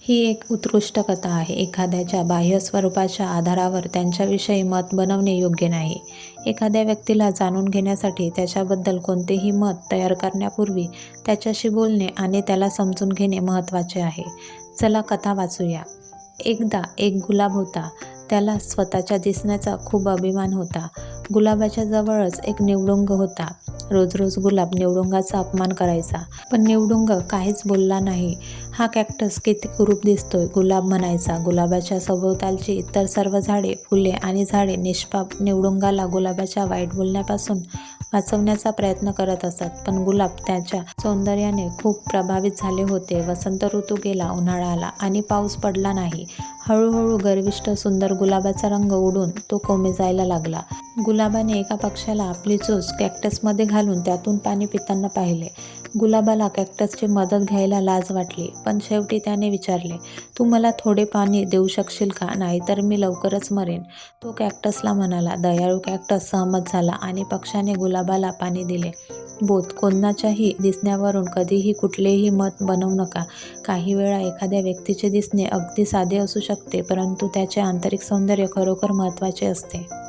ही एक उत्कृष्ट कथा आहे. एखाद्याच्या बाह्य स्वरूपाच्या आधारावर त्यांच्याविषयी मत बनवणे योग्य नाही. एखाद्या व्यक्तीला जाणून घेण्यासाठी त्याच्याबद्दल कोणतेही मत तयार करण्यापूर्वी त्याच्याशी बोलणे आणि त्याला समजून घेणे महत्त्वाचे आहे. चला कथा वाचूया. एकदा एक गुलाब होता. त्याला स्वतःच्या दिसण्याचा खूप अभिमान होता. गुलाबाच्या जवळच एक निवडुंग होता. रोज रोज गुलाब निवडुंगाचा अपमान करायचा, पण निवडुंग काहीच बोलला नाही. हा कॅक्टस किती कुरूप दिसतोय, गुलाब म्हणायचा. गुलाबाच्या सभोवतालची इतर सर्व झाडे, फुले आणि झाडे निष्पाप निवडुंगाला गुलाबाच्या वाईट बोलण्यापासून वाचवण्याचा प्रयत्न करत असत. पण गुलाब त्याच्या सौंदर्याने खूप प्रभावित झाले होते. वसंत ऋतू गेला, उन्हाळा आला आणि पाऊस पडला नाही. हळूहळू गर्विष्ठ सुंदर गुलाबाचा रंग उडून तो कोमेजायला लागला. गुलाबाने एका पक्ष्याला आपली चोच कॅक्टसमध्ये घालून त्यातून पाणी पिताना पाहिले. गुलाबाला कॅक्टसची मदत घ्यायला लाज वाटली, पण शेवटी त्याने विचारले, "तू मला थोडे पाणी देऊ शकशील का? नाहीतर मी लवकरच मरेन." तो कॅक्टसला म्हणाला. दयाळू कॅक्टस सहमत झाला आणि पक्ष्याने गुलाबाला पाणी दिले. बोध: कोणाच्याही दिसण्यावरून कधीही कुठलेही मत बनवू नका. काही वेळा एखाद्या व्यक्तीचे दिसणे अगदी साधे असू शकते, परंतु त्याचे आंतरिक सौंदर्य खरोखर महत्त्वाचे असते.